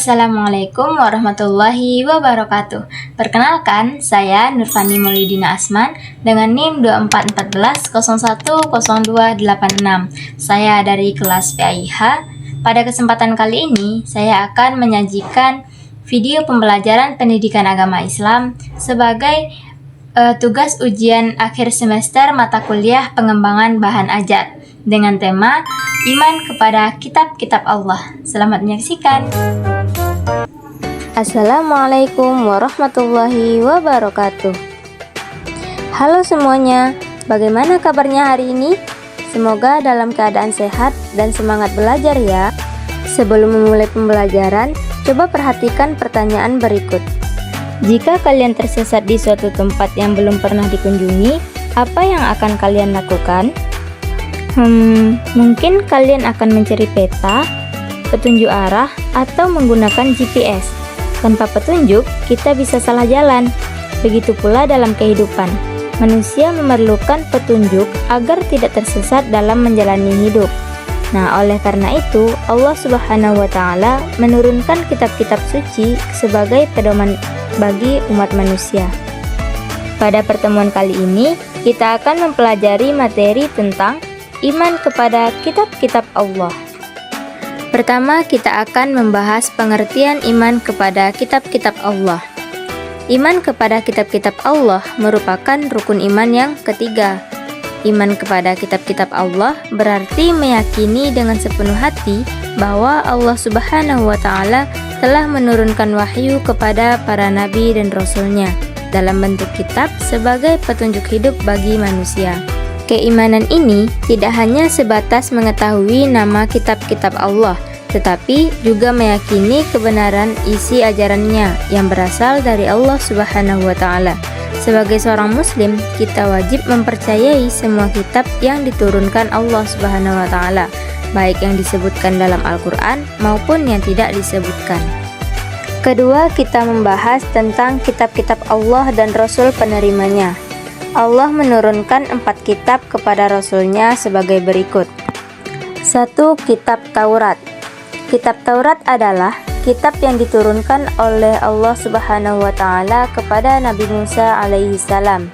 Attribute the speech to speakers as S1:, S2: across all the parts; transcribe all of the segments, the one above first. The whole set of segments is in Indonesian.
S1: Assalamualaikum warahmatullahi wabarakatuh. Perkenalkan, saya Nurfani Maulidina Asman dengan NIM 2414010286. Saya dari kelas PAIH. Pada kesempatan kali ini, saya akan menyajikan video pembelajaran pendidikan agama Islam sebagai tugas ujian akhir semester mata kuliah pengembangan bahan ajat dengan tema Iman kepada Kitab-Kitab Allah. Selamat menyaksikan.
S2: Assalamualaikum warahmatullahi wabarakatuh. Halo semuanya, bagaimana kabarnya hari ini? Semoga dalam keadaan sehat dan semangat belajar ya. Sebelum memulai pembelajaran, coba perhatikan pertanyaan berikut. Jika kalian tersesat di suatu tempat yang belum pernah dikunjungi, apa yang akan kalian lakukan? Mungkin kalian akan mencari peta, petunjuk arah, atau menggunakan GPS. Tanpa petunjuk, kita bisa salah jalan. Begitu pula dalam kehidupan. Manusia memerlukan petunjuk agar tidak tersesat dalam menjalani hidup. Nah, oleh karena itu, Allah Subhanahu wa Ta'ala menurunkan kitab-kitab suci sebagai pedoman bagi umat manusia. Pada pertemuan kali ini, kita akan mempelajari materi tentang iman kepada kitab-kitab Allah. Pertama, kita akan membahas pengertian iman kepada kitab-kitab Allah. Iman kepada kitab-kitab Allah merupakan rukun iman yang ketiga. Iman kepada kitab-kitab Allah berarti meyakini dengan sepenuh hati bahwa Allah Subhanahu wa Ta'ala telah menurunkan wahyu kepada para nabi dan rasulnya dalam bentuk kitab sebagai petunjuk hidup bagi manusia. Keimanan ini tidak hanya sebatas mengetahui nama kitab-kitab Allah, tetapi juga meyakini kebenaran isi ajarannya yang berasal dari Allah Subhanahu wa Ta'ala. Sebagai seorang muslim, kita wajib mempercayai semua kitab yang diturunkan Allah Subhanahu wa Ta'ala, baik yang disebutkan dalam Al-Quran maupun yang tidak disebutkan. Kedua, kita membahas tentang kitab-kitab Allah dan Rasul penerimanya. Allah menurunkan 4 kitab kepada Rasulnya sebagai berikut. 1. Kitab Taurat. Kitab Taurat adalah kitab yang diturunkan oleh Allah Subhanahu wa Ta'ala kepada Nabi Musa alaihi salam.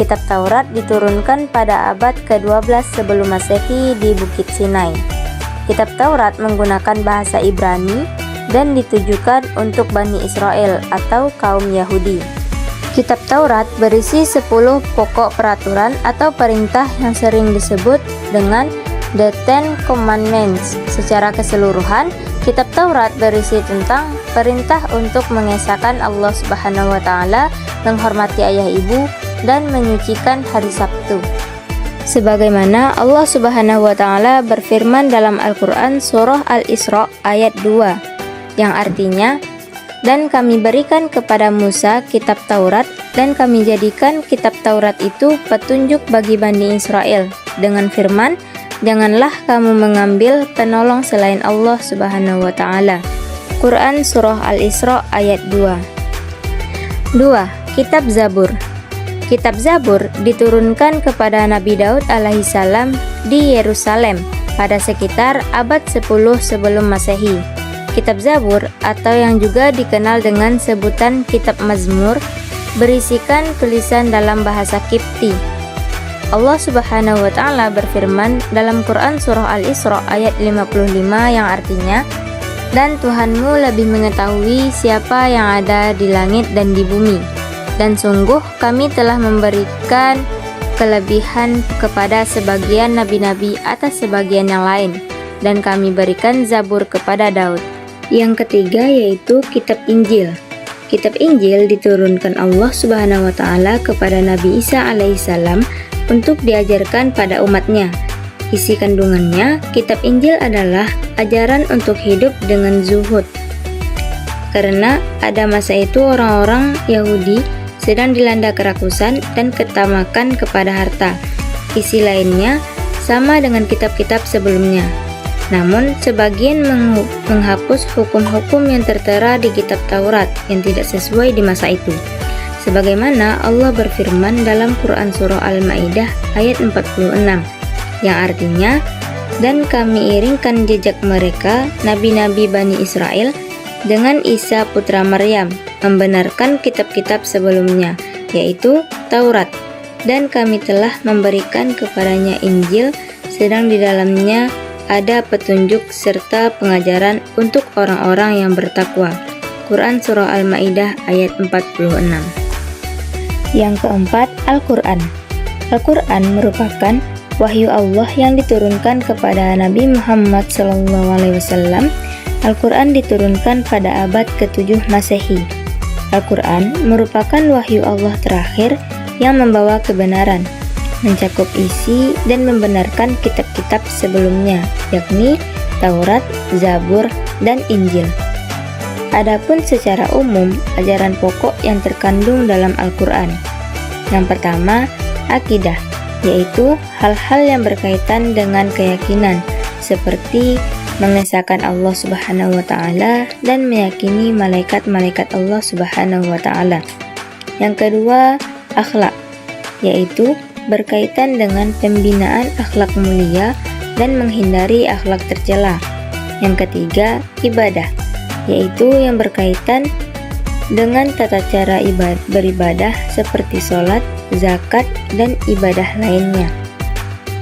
S2: Kitab Taurat diturunkan pada abad ke-12 sebelum Masehi di Bukit Sinai. Kitab Taurat menggunakan bahasa Ibrani dan ditujukan untuk Bani Israel atau kaum Yahudi. Kitab Taurat berisi 10 pokok peraturan atau perintah yang sering disebut dengan The Ten Commandments. Secara keseluruhan, kitab Taurat berisi tentang perintah untuk mengesahkan Allah Subhanahu wa Ta'ala, menghormati ayah ibu, dan menyucikan hari Sabtu. Sebagaimana Allah Subhanahu wa Ta'ala berfirman dalam Al-Quran surah Al-Isra ayat 2, yang artinya, dan kami berikan kepada Musa kitab Taurat, dan kami jadikan kitab Taurat itu petunjuk bagi Bani Israel, dengan firman, janganlah kamu mengambil penolong selain Allah Subhanahu wa Ta'ala. Quran Surah Al-Isra ayat 2. 2. Kitab Zabur. Kitab Zabur diturunkan kepada Nabi Daud alaihissalam di Yerusalem pada sekitar abad 10 sebelum Masehi. Kitab Zabur atau yang juga dikenal dengan sebutan Kitab Mazmur berisikan tulisan dalam bahasa Kipti. Allah Subhanahu wa Ta'ala berfirman dalam Quran surah Al-Isra ayat 55 yang artinya, dan Tuhanmu lebih mengetahui siapa yang ada di langit dan di bumi, dan sungguh kami telah memberikan kelebihan kepada sebagian nabi-nabi atas sebagian yang lain, dan kami berikan Zabur kepada Daud. Yang ketiga yaitu Kitab Injil. Kitab Injil diturunkan Allah Subhanahu wa Ta'ala kepada Nabi Isa alaihissalam untuk diajarkan pada umatnya. Isi kandungannya, Kitab Injil adalah ajaran untuk hidup dengan zuhud. Karena pada masa itu orang-orang Yahudi sedang dilanda kerakusan dan ketamakan kepada harta. Isi lainnya sama dengan kitab-kitab sebelumnya. Namun, sebagian menghapus hukum-hukum yang tertera di kitab Taurat yang tidak sesuai di masa itu. Sebagaimana Allah berfirman dalam Quran Surah Al-Ma'idah ayat 46, yang artinya, dan kami iringkan jejak mereka, nabi-nabi Bani Israel, dengan Isa putra Maryam, membenarkan kitab-kitab sebelumnya, yaitu Taurat, dan kami telah memberikan kepadanya Injil, sedang di dalamnya ada petunjuk serta pengajaran untuk orang-orang yang bertakwa. Quran Surah Al-Maidah ayat 46. Yang keempat, Al-Quran. Al-Quran merupakan wahyu Allah yang diturunkan kepada Nabi Muhammad SAW. Al-Quran diturunkan pada abad ke-7 Masehi. Al-Quran merupakan wahyu Allah terakhir yang membawa kebenaran, mencakup isi dan membenarkan kitab-kitab sebelumnya, yakni Taurat, Zabur, dan Injil. Adapun secara umum, ajaran pokok yang terkandung dalam Al-Quran. Yang pertama, akidah, yaitu hal-hal yang berkaitan dengan keyakinan, seperti mengesahkan Allah Subhanahu wa Ta'ala dan meyakini malaikat-malaikat Allah Subhanahu wa Ta'ala. Yang kedua, akhlak, yaitu berkaitan dengan pembinaan akhlak mulia dan menghindari akhlak tercela. Yang ketiga, ibadah, yaitu yang berkaitan dengan tata cara beribadah seperti sholat, zakat, dan ibadah lainnya.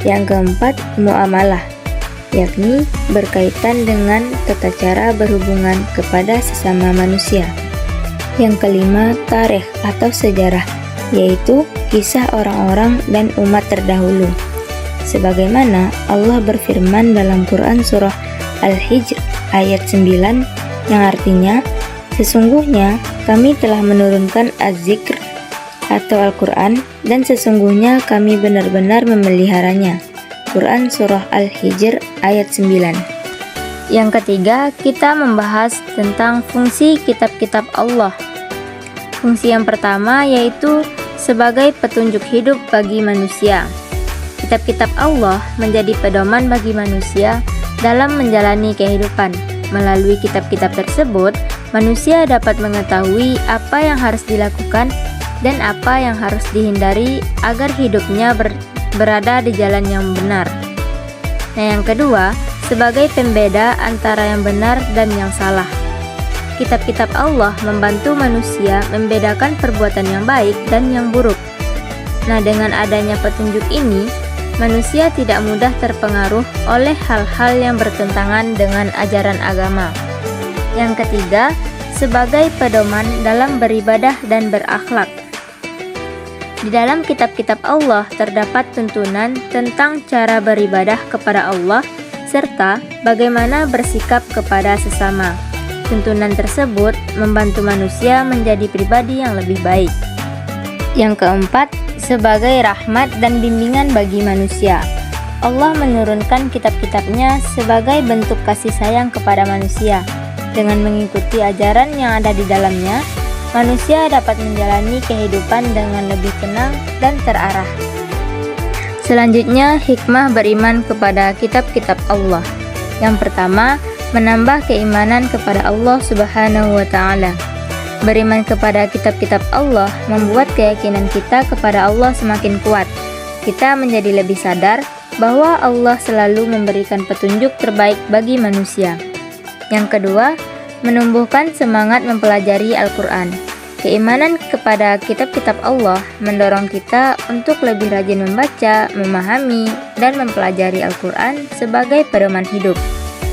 S2: Yang keempat, muamalah, yakni berkaitan dengan tata cara berhubungan kepada sesama manusia. Yang kelima, tarikh atau sejarah, yaitu kisah orang-orang dan umat terdahulu. Sebagaimana Allah berfirman dalam Quran Surah Al-Hijr ayat 9, yang artinya, sesungguhnya kami telah menurunkan Az-Zikr atau Al-Quran, dan sesungguhnya kami benar-benar memeliharanya. Quran Surah Al-Hijr ayat 9. Yang ketiga, kita membahas tentang fungsi kitab-kitab Allah. Fungsi yang pertama yaitu sebagai petunjuk hidup bagi manusia. Kitab-kitab Allah menjadi pedoman bagi manusia dalam menjalani kehidupan. Melalui kitab-kitab tersebut, manusia dapat mengetahui apa yang harus dilakukan dan apa yang harus dihindari agar hidupnya berada di jalan yang benar. Nah, yang kedua, sebagai pembeda antara yang benar dan yang salah. Kitab-kitab Allah membantu manusia membedakan perbuatan yang baik dan yang buruk. Nah, dengan adanya petunjuk ini, manusia tidak mudah terpengaruh oleh hal-hal yang bertentangan dengan ajaran agama. Yang ketiga, sebagai pedoman dalam beribadah dan berakhlak. Di dalam kitab-kitab Allah terdapat tuntunan tentang cara beribadah kepada Allah serta bagaimana bersikap kepada sesama. Tuntunan tersebut membantu manusia menjadi pribadi yang lebih baik. Yang keempat, sebagai rahmat dan bimbingan bagi manusia. Allah menurunkan kitab-kitabnya sebagai bentuk kasih sayang kepada manusia. Dengan mengikuti ajaran yang ada di dalamnya, manusia dapat menjalani kehidupan dengan lebih tenang dan terarah. Selanjutnya, hikmah beriman kepada kitab-kitab Allah. Yang pertama, menambah keimanan kepada Allah Subhanahu wa Ta'ala. Beriman kepada kitab-kitab Allah membuat keyakinan kita kepada Allah semakin kuat. Kita menjadi lebih sadar bahwa Allah selalu memberikan petunjuk terbaik bagi manusia. Yang kedua, menumbuhkan semangat mempelajari Al-Quran. Keimanan kepada kitab-kitab Allah mendorong kita untuk lebih rajin membaca, memahami, dan mempelajari Al-Quran sebagai pedoman hidup.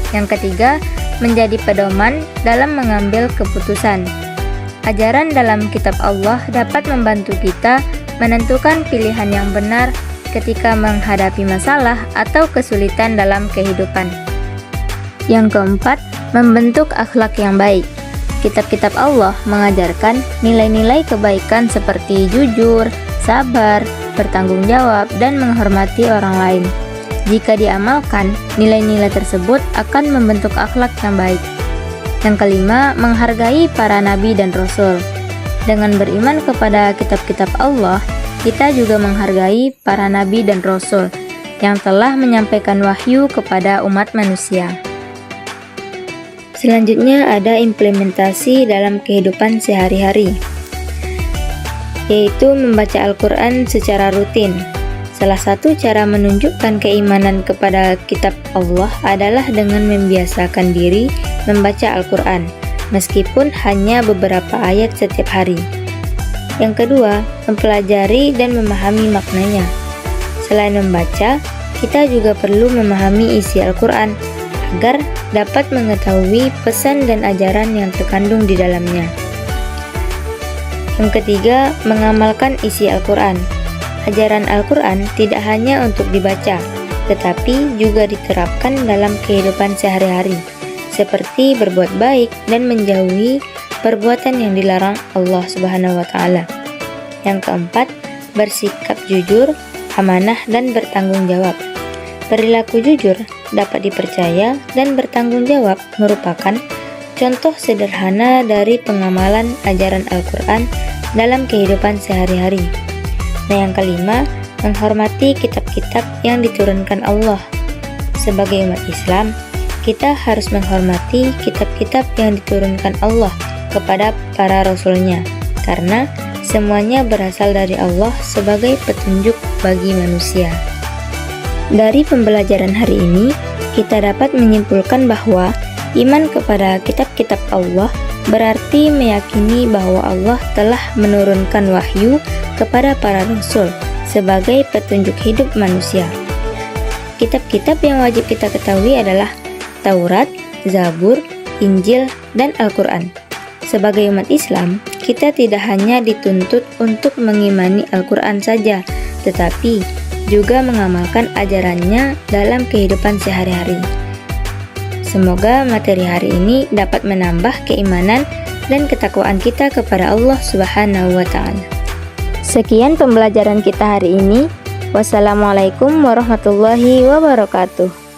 S2: Yang ketiga, menjadi pedoman dalam mengambil keputusan. Ajaran dalam kitab Allah dapat membantu kita menentukan pilihan yang benar ketika menghadapi masalah atau kesulitan dalam kehidupan. Yang keempat, membentuk akhlak yang baik. Kitab-kitab Allah mengajarkan nilai-nilai kebaikan seperti jujur, sabar, bertanggung jawab, dan menghormati orang lain. Jika diamalkan, nilai-nilai tersebut akan membentuk akhlak yang baik. Yang kelima, menghargai para nabi dan rasul. Dengan beriman kepada kitab-kitab Allah, kita juga menghargai para nabi dan rasul yang telah menyampaikan wahyu kepada umat manusia. Selanjutnya ada implementasi dalam kehidupan sehari-hari, yaitu membaca Al-Quran secara rutin. Salah satu cara menunjukkan keimanan kepada kitab Allah adalah dengan membiasakan diri membaca Al-Quran. meskipun hanya beberapa ayat setiap hari. Yang kedua, mempelajari dan memahami maknanya. Selain membaca, kita juga perlu memahami isi Al-Quran agar dapat mengetahui pesan dan ajaran yang terkandung di dalamnya. Yang ketiga, mengamalkan isi Al-Quran. Ajaran Al-Quran tidak hanya untuk dibaca, tetapi juga diterapkan dalam kehidupan sehari-hari, seperti berbuat baik dan menjauhi perbuatan yang dilarang Allah Subhanahu wa Ta'ala. Yang keempat, bersikap jujur, amanah, dan bertanggung jawab. Perilaku jujur, dapat dipercaya, dan bertanggung jawab merupakan contoh sederhana dari pengamalan ajaran Al-Quran dalam kehidupan sehari-hari. Nah, yang kelima, menghormati kitab-kitab yang diturunkan Allah. Sebagai umat Islam, kita harus menghormati kitab-kitab yang diturunkan Allah kepada para rasulnya, karena semuanya berasal dari Allah sebagai petunjuk bagi manusia. Dari pembelajaran hari ini, kita dapat menyimpulkan bahwa iman kepada kitab-kitab Allah berarti meyakini bahwa Allah telah menurunkan wahyu kepada para rasul sebagai petunjuk hidup manusia. Kitab-kitab yang wajib kita ketahui adalah Taurat, Zabur, Injil, dan Al-Quran. Sebagai umat Islam, kita tidak hanya dituntut untuk mengimani Al-Quran saja, tetapi juga mengamalkan ajarannya dalam kehidupan sehari-hari. Semoga materi hari ini dapat menambah keimanan dan ketakwaan kita kepada Allah Subhanahu wa Ta'ala. Sekian pembelajaran kita hari ini. Wassalamualaikum warahmatullahi wabarakatuh.